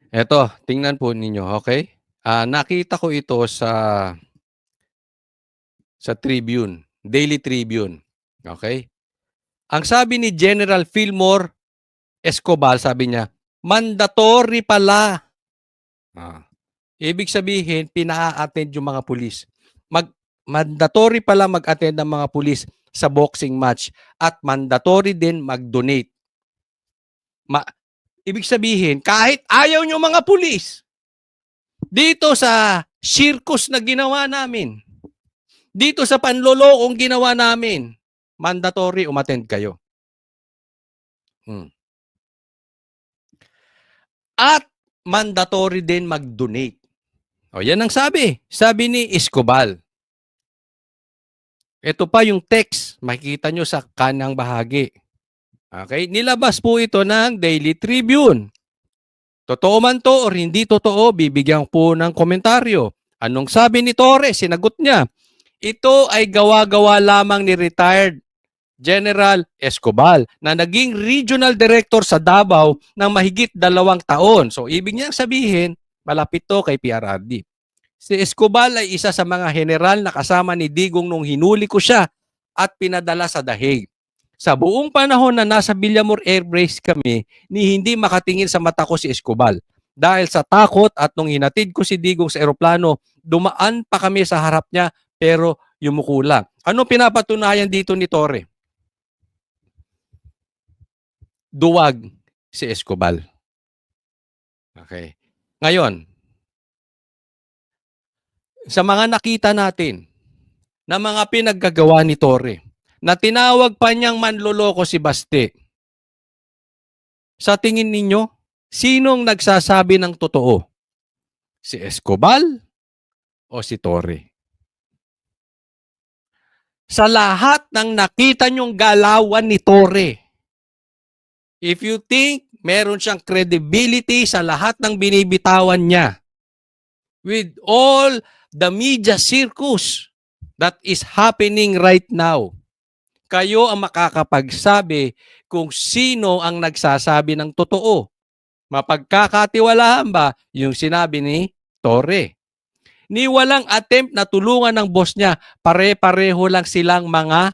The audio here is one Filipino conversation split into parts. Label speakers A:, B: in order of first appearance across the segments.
A: Eto, tingnan po ninyo, okay? Nakita ko ito sa Tribune, Daily Tribune, okay? Ang sabi ni General Fillmore Escobar, sabi niya, mandatory pala. Ah, ibig sabihin, pina-attend yung mga pulis. Mandatory pala mag-attend ng mga pulis sa boxing match at mandatory din mag-donate. Ibig sabihin, kahit ayaw nyo mga pulis, dito sa circus na ginawa namin, dito sa panlolokong ginawa namin, mandatory umattend kayo. At mandatory din mag-donate. O yan ang sabi. Sabi ni Escobar. Ito pa yung text. Makikita nyo sa kanang bahagi. Okay? Nilabas po ito ng Daily Tribune. Totoo man to or hindi totoo, bibigyan po ng komentaryo. Anong sabi ni Torre? Sinagot niya. Ito ay gawa-gawa lamang ni retired General Escobar na naging regional director sa Davao ng mahigit 2 taon. So, ibig niyang sabihin, malapit to kay PRRD. Si Escobar ay isa sa mga general na kasama ni Digong nung hinuli ko siya at pinadala sa Dahig. Sa buong panahon na nasa Villamor Air Base kami, ni hindi makatingin sa mata ko si Escobar. Dahil sa takot at nung hinatid ko si Digong sa eroplano, dumaan pa kami sa harap niya pero yumuko lang. Ano pinapatunayan dito ni Torre? Duwag si Escobar. Okay. Ngayon, sa mga nakita natin na mga pinaggagawa ni Torre, na tinawag pa niyang manloloko si Baste, sa tingin ninyo, sinong nagsasabi ng totoo? Si Escobar o si Torre? Sa lahat ng nakita niyong galawan ni Torre, if you think meron siyang credibility sa lahat ng binibitawan niya, with all the media circus that is happening right now, kayo ang makakapagsabi kung sino ang nagsasabi ng totoo. Mapagkakatiwalaan ba yung sinabi ni Torre? Ni walang attempt na tulungan ng boss niya, pare-pareho lang silang mga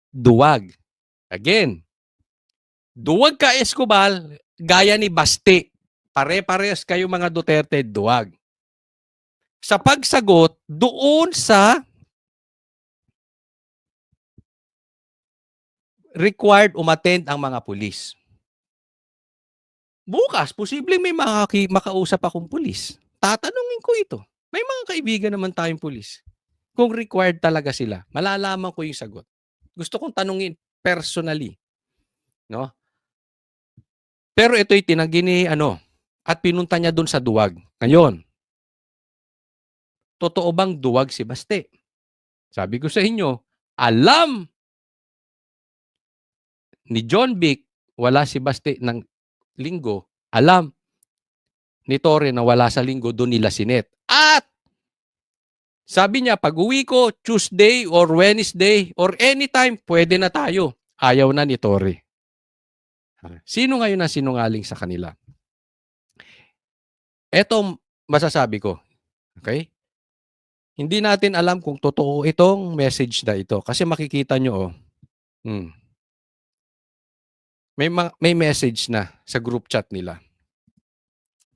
A: duwag. Again, duwag ka Escobar, gaya ni Baste. Pare-parehas kayo mga Duterte, duwag. Sa pagsagot, doon sa required umattend ang mga pulis. Bukas, posibleng may makausap akong pulis. Tatanungin ko ito. May mga kaibigan naman tayong pulis. Kung required talaga sila, malalaman ko yung sagot. Gusto kong tanungin personally. No? Pero ito'y tinanggi ni at pinunta niya doon sa duwag. Ngayon, totoo bang duwag si Baste? Sabi ko sa inyo, alam ni John Vic, wala si Baste ng linggo, alam ni Torre na wala sa linggo, doon nila sinet. At sabi niya, pag uwi ko, Tuesday or Wednesday or anytime, pwede na tayo. Ayaw na ni Torre. Sino ngayon ang sinungaling sa kanila? Ito masasabi ko. Okay? Hindi natin alam kung totoo itong message na ito. Kasi makikita nyo, may message na sa group chat nila.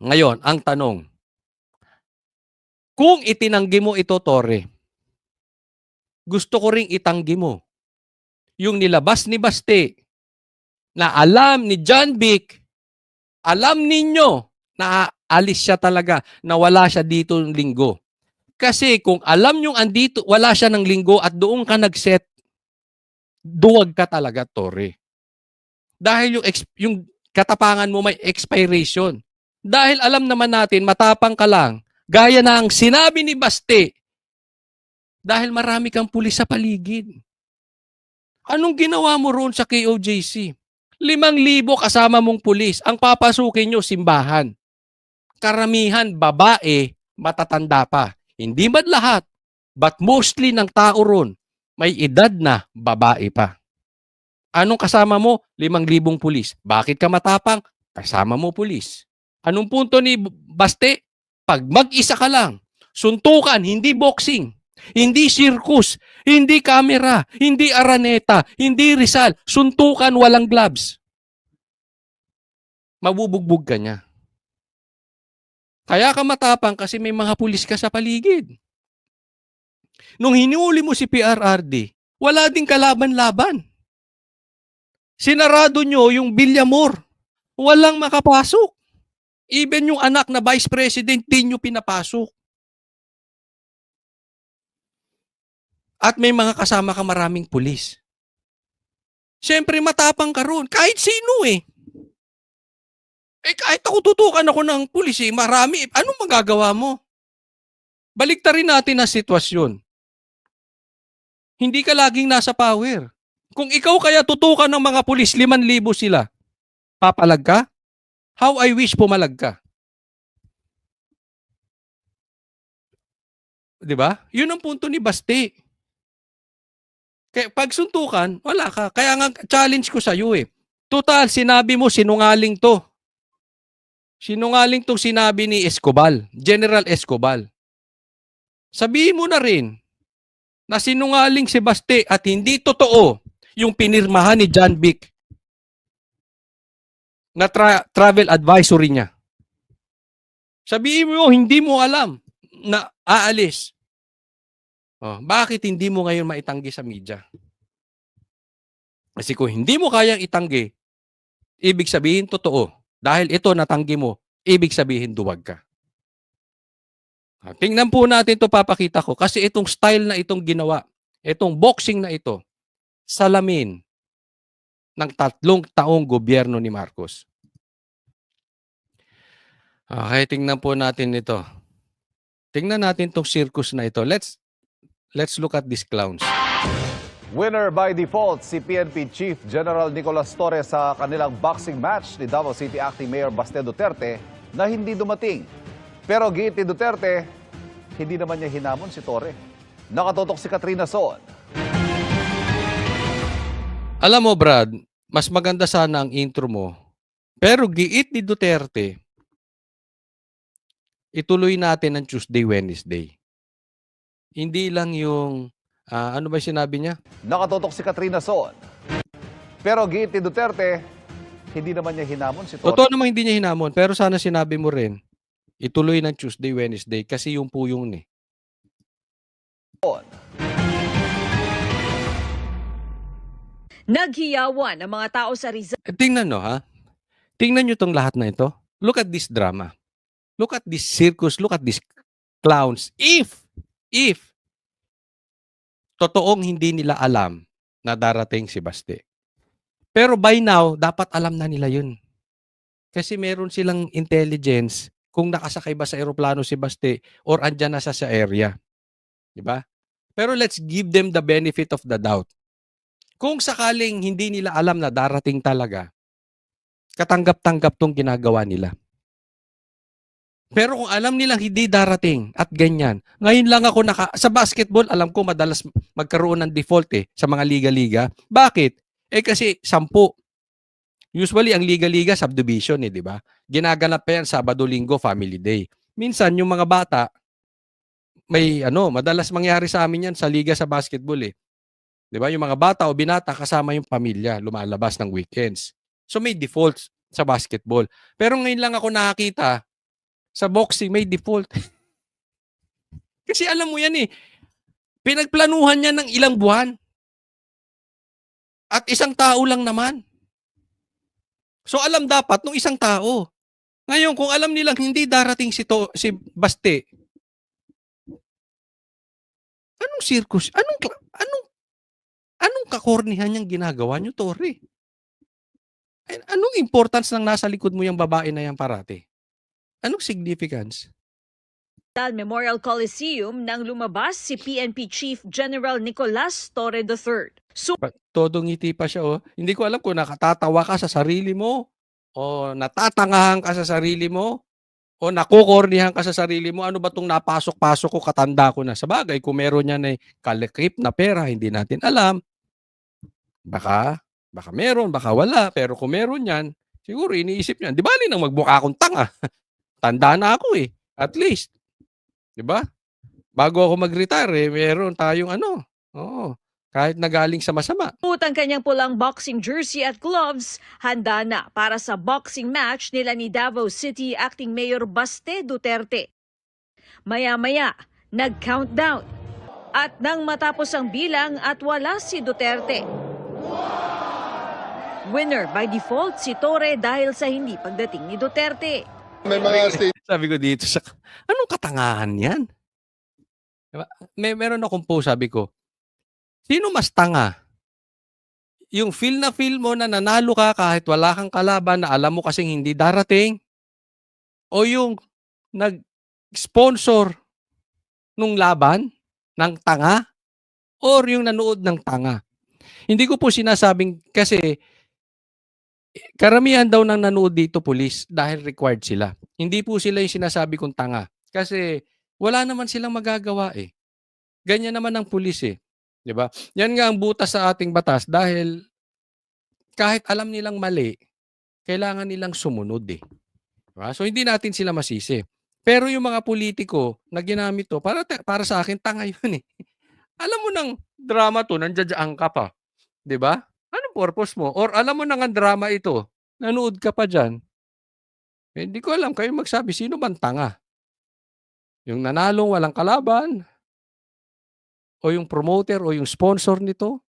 A: Ngayon, ang tanong, kung itinanggi mo ito, Torre, gusto ko ring itanggi mo yung nilabas ni Baste na alam ni John Vic, alam ninyo na alis siya talaga, na wala siya dito ng linggo. Kasi kung alam nyo andito, wala siya ng linggo at doon ka nag-set, duwag ka talaga, Torre. Dahil yung katapangan mo may expiration. Dahil alam naman natin, matapang ka lang, gaya na ang sinabi ni Baste, dahil marami kang pulis sa paligid. Anong ginawa mo roon sa KOJC? 5,000 kasama mong pulis. Ang papasukin nyo, simbahan. Karamihan, babae, matatanda pa. Hindi man lahat, but mostly ng tao roon, may edad na babae pa. Anong kasama mo? 5,000 pulis. Bakit ka matapang? Kasama mo pulis. Anong punto ni Baste? Pag mag-isa ka lang, suntukan, hindi boxing, hindi circus, hindi camera, hindi Araneta, hindi Rizal, suntukan, walang gloves. Mabubugbog ka niya. Kaya ka matapang kasi may mga pulis ka sa paligid. Nung hinuli mo si PRRD, wala ding kalaban-laban. Sinarado nyo yung Villamor. Walang makapasok. Even yung anak na vice president, di nyo pinapasok. At may mga kasama ka maraming pulis. Siyempre matapang ka ron. Kahit sino eh. Kahit ako tutukan ako ng pulis eh, marami. Anong magagawa mo? Baliktarin natin ang sitwasyon. Hindi ka laging nasa power. Kung ikaw kaya tutukan ng mga pulis, 5,000 sila, papalag ka? How I wish pumalag ka. Diba? Yun ang punto ni Baste. Kaya pag suntukan, wala ka. Kaya nga challenge ko sa iyo eh. Total, sinabi mo sinungaling to. Sinungaling tong sinabi ni Escobar, General Escobar. Sabihin mo na rin na sinungaling si Baste at hindi totoo yung pinirmahan ni John Vic na travel advisory niya. Sabihin mo, hindi mo alam na aalis. Bakit hindi mo ngayon maitanggi sa media? Kasi kung hindi mo kayang itanggi, ibig sabihin totoo. Dahil ito natanggi mo, ibig sabihin duwag ka. Tingnan po natin ito, papakita ko. Kasi itong style na itong ginawa, itong boxing na ito, salamin ng 3 taong gobyerno ni Marcos. Okay, tingnan po natin ito. Tingnan natin itong circus na ito. Let's look at these clowns.
B: Winner by default si PNP Chief General Nicolas Torre sa kanilang boxing match ni Davao City Acting Mayor Baste Duterte na hindi dumating. Pero giit ni Duterte, hindi naman niya hinamon si Torre. Nakatotok si Katrina Son.
A: Alam mo Brad, mas maganda sana ang intro mo. Pero giit ni Duterte, ituloy natin ang Tuesday, Wednesday. Hindi lang yung ano ba sinabi niya?
B: Nakatotok si Katrina Son. Pero giit ni Duterte, hindi naman niya hinamon si Torre.
A: Totoo naman hindi niya hinamon, pero sana sinabi mo rin, ituloy ng Tuesday, Wednesday, kasi yung po yung eh.
C: Naghiyawan ang mga tao sa Rizal.
A: Tingnan no ha? Tingnan nyo itong lahat na ito. Look at this drama. Look at this circus. Look at these clowns. If totoong hindi nila alam na darating si Baste. Pero by now, dapat alam na nila yun. Kasi meron silang intelligence kung nakasakay ba sa eroplano si Baste or andyan na sa area. Diba? Pero let's give them the benefit of the doubt. Kung sakaling hindi nila alam na darating talaga, katanggap-tanggap tong ginagawa nila. Pero kung alam nilang hindi darating at ganyan, ngayon lang ako sa basketball, alam ko madalas magkaroon ng default sa mga liga-liga. Bakit? Kasi 10. Usually ang liga-liga subdivision di ba? Ginaganap pa yan Sabado, Linggo, Family Day. Minsan yung mga bata, may madalas mangyari sa amin yan sa liga sa basketball Di ba? Yung mga bata o binata kasama yung pamilya, lumalabas ng weekends. So may defaults sa basketball. Pero ngayon lang ako nakakita sa boxing may default. Kasi alam mo yan pinagplanuhan niya ng ilang buwan. At isang tao lang naman. So alam dapat nung isang tao. Ngayon kung alam nilang hindi darating si Baste, anong circus? Anong kakornihan niyang ginagawa niyo, Torre? Anong importance ng nasa likod mo yung babae na yan parati? Anong significance?
C: Memorial Coliseum nang lumabas si PNP Chief General Nicolas Torre III.
A: Todo ngiti pa siya Hindi ko alam kung nakatatawa ka sa sarili mo o natatangahan ka sa sarili mo o nakukornihan ka sa sarili mo. Ano ba itong napasok-pasok ko, katanda ko na. Sa bagay, kung meron yan kalakip na pera, hindi natin alam. Baka meron, baka wala. Pero kung meron yan, Siguro iniisip niya, 'di bale nang magmukha akong tanga. Tanda na ako, eh, at least, 'di ba? Bago ako mag-retire, eh, meron tayong ano, oo, kahit na galing sa masama.
C: Ang kanyang pulang boxing jersey at gloves, handa na para sa boxing match nila ni Davao City Acting Mayor Baste Duterte. Maya-maya, nag-countdown. At nang matapos ang bilang at wala si Duterte. Winner by default si Torre dahil sa hindi pagdating ni Duterte.
D: May mga state
A: Sabi ko dito sa anong katangahan 'yan? 'Di ba? Meron akong post, sabi ko, sino mas tanga? Yung feel na feel mo na nanalo ka kahit wala kang kalaban na alam mo kasing hindi darating, o yung nag-sponsor nung laban ng tanga, or yung nanood ng tanga? Hindi ko po sinasabing kasi karamihan daw ng nanood dito pulis dahil required sila. Hindi po sila yung sinasabi kong tanga. Kasi wala naman silang magagawa, eh. Ganyan naman ang pulis, eh. 'Di ba? Yan nga ang butas sa ating batas dahil kahit alam nilang mali, kailangan nilang sumunod, eh. 'Di ba? So hindi natin sila masisi. Pero yung mga politiko na ginamit 'to, para sa akin tanga yun, eh. Alam mo ng drama 'to, nandiya-diyan ka pa, 'di ba? Anong purpose mo? Or alam mo na ngang drama ito, nanood ka pa diyan. Eh, hindi ko alam, kayo magsabi, sino bang tanga? Yung nanalong walang kalaban, o yung promoter o yung sponsor nito?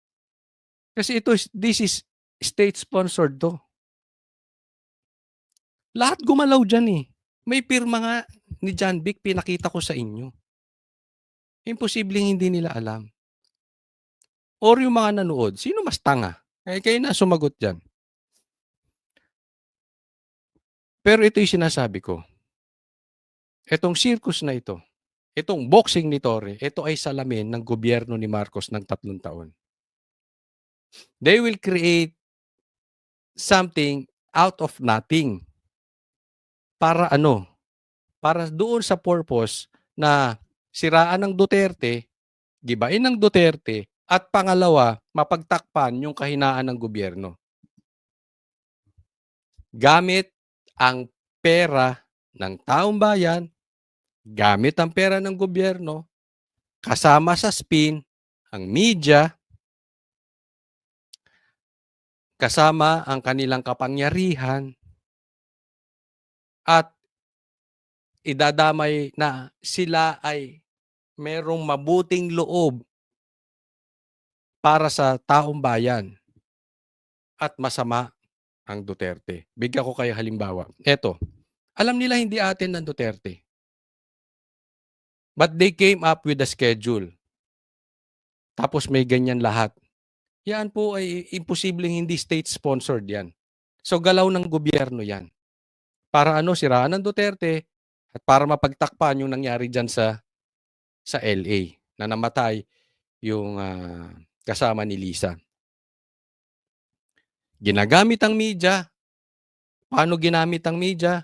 A: Kasi this is state sponsored 'to. Lahat gumalaw diyan, eh. May pirma nga ni John Vic, pinakita ko sa inyo. Imposibleng hindi nila alam. Or yung mga nanood, sino mas tanga? Eh, kayo na sumagot diyan. Pero ito yung sinasabi ko. Itong circus na ito, itong boxing ni Torre, ito ay salamin ng gobyerno ni Marcos ng 3 taon. They will create something out of nothing. Para ano? Para doon sa purpose na siraan ng Duterte, gibain ng Duterte, at pangalawa, mapagtakpan yung kahinaan ng gobyerno. Gamit ang pera ng taong bayan, gamit ang pera ng gobyerno, kasama sa spin, ang media, kasama ang kanilang kapangyarihan, at idadamay na sila ay merong mabuting loob para sa taong bayan at masama ang Duterte. Bigyan ko kayo halimbawa. Eto, alam nila hindi atin ng Duterte. But they came up with a schedule. Tapos may ganyan lahat. Yan po ay imposibleng hindi state-sponsored yan. So galaw ng gobyerno yan. Para ano, siraan ng Duterte at para mapagtakpan yung nangyari dyan sa LA na namatay yung kasama ni Lisa. Ginagamit ang media. Paano ginamit ang media?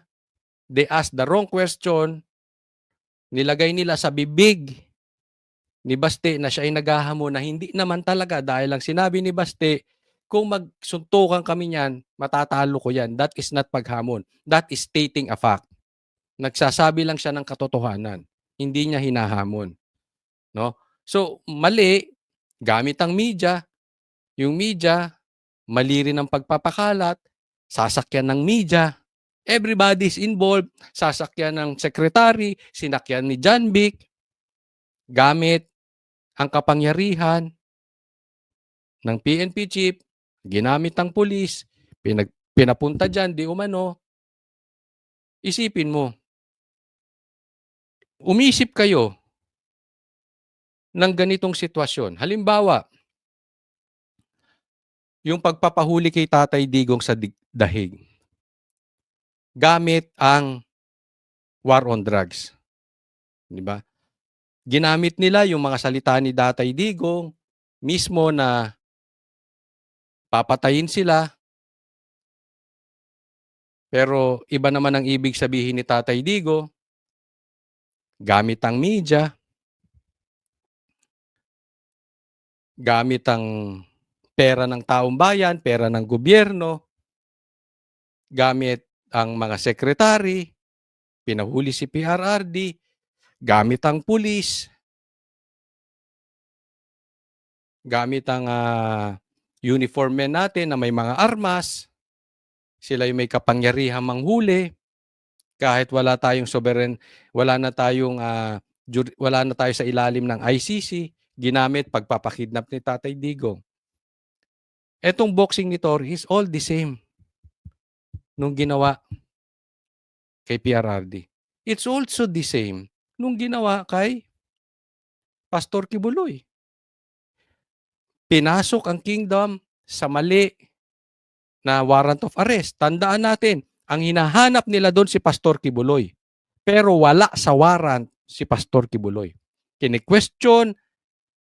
A: They asked the wrong question. Nilagay nila sa bibig ni Baste na siya ay naghahamon na hindi naman talaga, dahil lang sinabi ni Baste, kung magsuntukan kami niyan, matatalo ko yan. That is not paghamon. That is stating a fact. Nagsasabi lang siya ng katotohanan. Hindi niya hinahamon. No? So, mali, gamit ang media. Yung media, mali rin ang pagpapakalat, sasakyan ng media. Everybody's involved, sasakyan ng secretary, sinakyan ni John Vic, gamit ang kapangyarihan ng PNP chief, ginamit ang pulis, pinapunta dyan, di umano. Isipin mo, umisip kayo ng ganitong sitwasyon. Halimbawa, yung pagpapahuli kay Tatay Digong sa dahig, gamit ang war on drugs. Di ba? Ginamit nila yung mga salita ni Tatay Digong mismo na papatayin sila. Pero iba naman ang ibig sabihin ni Tatay Digong. Gamit ang media, gamit ang pera ng taong bayan, pera ng gobyerno, gamit ang mga sekretary, pinahuli si PRRD, gamit ang pulis, gamit ang uniform men natin na may mga armas, sila yung may kapangyarihang manghuli, kahit wala tayong wala na tayong wala na tayo sa ilalim ng ICC, ginamit pagpapakidnap ni Tatay Digong. Etong boxing ni Torre is all the same nung ginawa kay PRRD. It's also the same nung ginawa kay Pastor Kibuloy. Pinasok ang kingdom sa mali na warrant of arrest. Tandaan natin, ang hinahanap nila doon si Pastor Kibuloy. Pero wala sa warrant si Pastor Kibuloy. Kini-question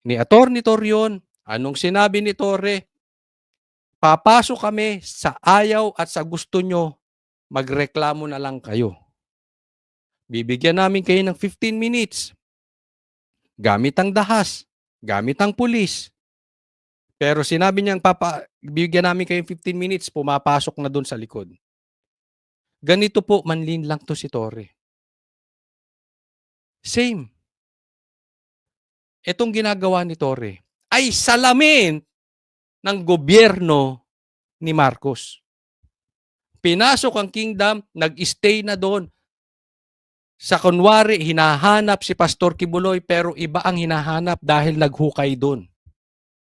A: ni Atty. Torion, anong sinabi ni Torre? Papasok kami sa ayaw at sa gusto nyo, magreklamo na lang kayo. Bibigyan namin kayo ng 15 minutes. Gamit ang dahas, gamit ang pulis. Pero sinabi niyang bibigyan namin kayo 15 minutes, pumapasok na doon sa likod. Ganito po, manlin lang to si Torre. Same. Itong ginagawa ni Torre ay salamin ng gobyerno ni Marcos. Pinasok ang kingdom, nag-stay na doon. Sa kunwari, hinahanap si Pastor Kibuloy pero iba ang hinahanap dahil naghukay doon.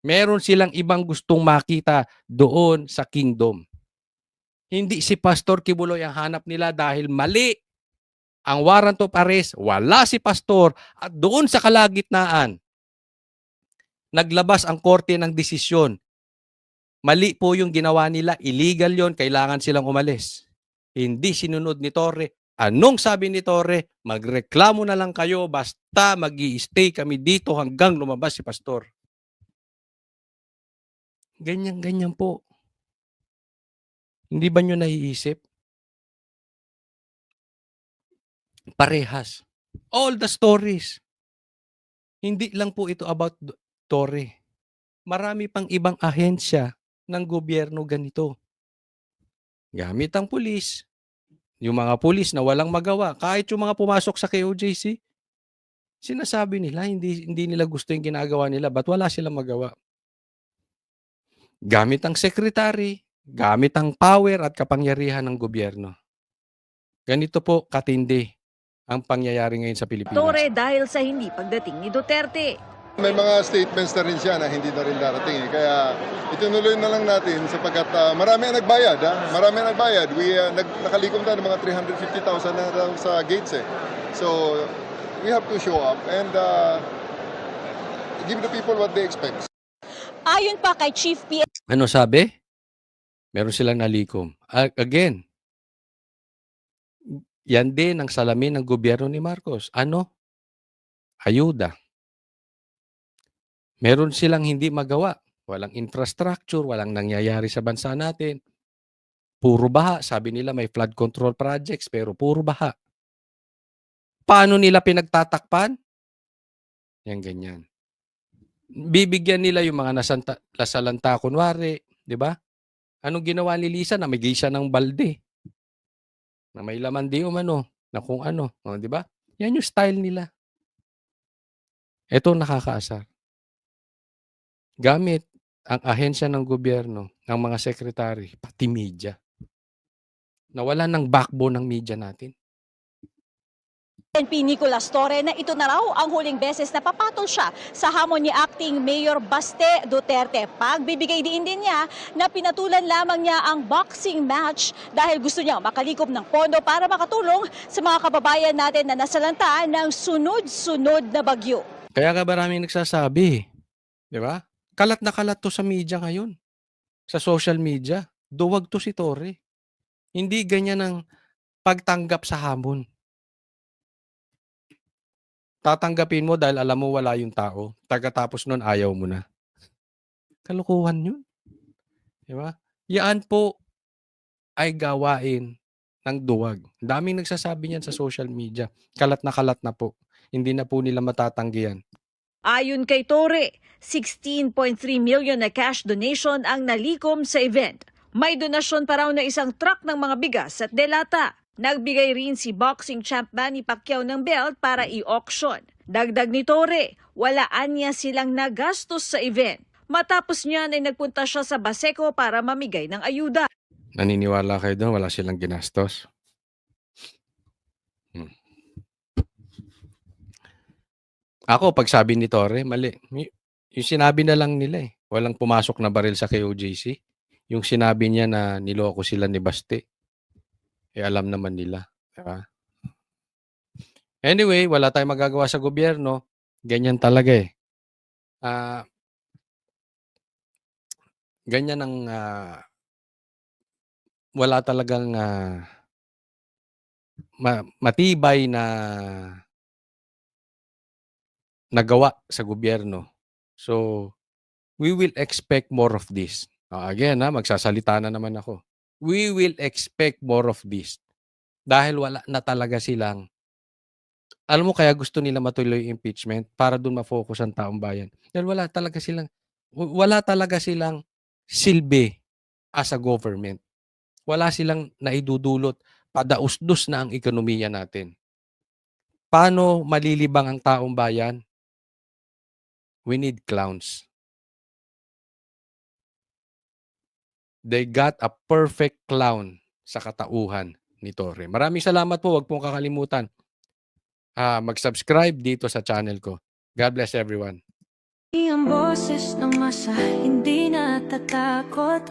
A: Meron silang ibang gustong makita doon sa kingdom. Hindi si Pastor Kibuloy ang hanap nila dahil mali ang warrant of arrest, wala si Pastor at doon sa kalagitnaan, naglabas ang korte ng desisyon. Mali po yung ginawa nila, illegal yon, kailangan silang umalis. Hindi sinunod ni Torre. Anong sabi ni Torre? Magreklamo na lang kayo basta mag-i-stay kami dito hanggang lumabas si Pastor. Ganyan-ganyan po. Hindi ba nyo naiisip? Parehas. All the stories. Hindi lang po ito about Torre. Marami pang ibang ahensya ng gobyerno ganito. Gamit ang pulis. Yung mga pulis na walang magawa. Kahit yung mga pumasok sa KOJC, sinasabi nila, hindi nila gusto yung ginagawa nila. Ba't wala silang magawa? Gamit ang sekretary, gamit ang power at kapangyarihan ng gobyerno. Ganito po katindi ang pangyayari ngayon sa Pilipinas.
C: Torre dahil sa hindi pagdating ni Duterte.
D: May mga statements na rin siya na hindi na rin darating. Kaya itunuloy na lang natin sapagkat marami ang nagbayad. Marami ang nagbayad. Nakalikom tayo ng mga 350,000 na lang sa gates. So we have to show up and give the people what they expect.
E: Ayon pa kay Chief PNP
A: Ano sabi? Meron silang nalikom. Again, yan din ang salamin ng gobyerno ni Marcos. Ano? Ayuda. Meron silang hindi magawa. Walang infrastructure, walang nangyayari sa bansa natin. Puro baha. Sabi nila may flood control projects, pero puro baha. Paano nila pinagtatakpan? Yan ganyan. Bibigyan nila yung mga nasalanta, kunwari, di ba? Anong ginawa ni Lisa? Namigay siya ng balde. Na may laman di umano, na kung ano, di ba? Yan yung style nila. Ito nakakaasar. Gamit ang ahensya ng gobyerno, ng mga sekretary, pati media. Nawala ng backbone ng media natin.
E: Nicolas Torre na ito na raw ang huling beses na papatol siya sa hamon ni Acting Mayor Baste Duterte. Pagbibigay din niya na pinatulan lamang niya ang boxing match dahil gusto niya makalikom ng pondo para makatulong sa mga kababayan natin na nasalanta ng sunod-sunod na bagyo.
A: Kaya maraming nagsasabi, di ba? Kalat na kalat to sa media ngayon. Sa social media. Duwag to si Torre. Hindi ganyan ang pagtanggap sa hamon. Tatanggapin mo dahil alam mo wala yung tao. Pagkatapos nun, ayaw mo na. Kalukuhan yun. Di ba? Yan po ay gawain ng duwag. Daming nagsasabi niyan sa social media. Kalat na po. Hindi na po nila matatanggihan.
C: Ayon kay Torre, 16.3 million na cash donation ang nalikom sa event. May donasyon pa raw na isang truck ng mga bigas at delata. Nagbigay rin si boxing champ Manny Pacquiao ng belt para i-auction. Dagdag ni Torre, walaan niya silang nagastos sa event. Matapos niyan ay nagpunta siya sa Baseco para mamigay ng ayuda.
A: Naniniwala kayo doon, wala silang ginastos? Ako, pag sabi ni Torre, mali. Yung sinabi na lang nila eh. Walang pumasok na baril sa KOJC. Yung sinabi niya na niloko sila ni Baste. Eh, alam naman nila. Diba? Anyway, wala tayong magagawa sa gobyerno. Ganyan talaga eh. Ganyan ang wala talagang matibay na nagawa sa gobyerno. So, we will expect more of this. Again, magsasalita na naman ako. We will expect more of this. Dahil wala na talaga silang, alam mo kaya gusto nila matuloy yung impeachment para doon ma-focus ang taong bayan. Dahil wala talaga silang silbi as a government. Wala silang naidudulot. Padausdos na ang ekonomiya natin. Paano malilibang ang taong bayan? We need clowns. They got a perfect clown sa katauhan ni Torre. Maraming salamat po. Huwag pong kakalimutan. Mag-subscribe dito sa channel ko. God bless everyone.
F: Ang boses ng masa hindi natatakot.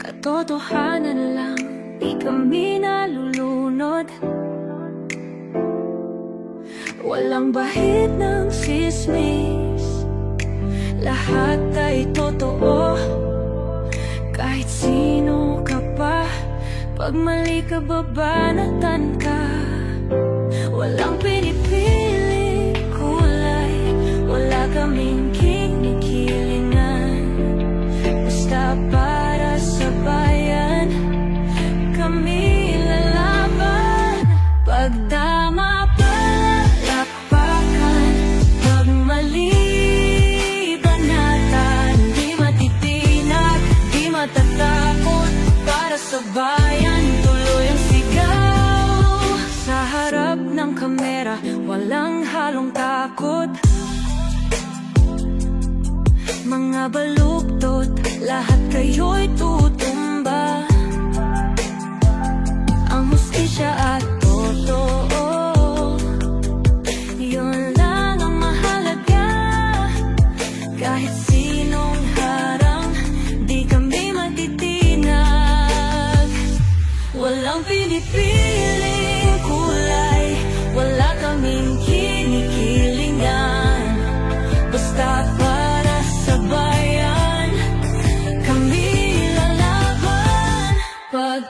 F: Katotohanan lang, di kami nalulunod. Walang bahid ng sismis, lahat ay totoo. Kahit sino ka pa, pag mali ka babanatan ka. Walang pinipili kulay, wala kaming kinikilingan. Basta para sa bayan, kami lalaban. Pag tama palakpakan, pag mali banatan. Di matitinag, di matatakot, para sa bayan tuloy ang sigaw. Sa harap ng kamera, walang halong takot. Mga baluktot, lahat kayo'y tutumba. Ang hustisya at totoo, yun lang ang mahalaga. Kahit sinong harang, di kami matitinag. Walang pinipiling kulay, wala kaming kinikilingan. Basta para sa bayan, kami lalaban. Pag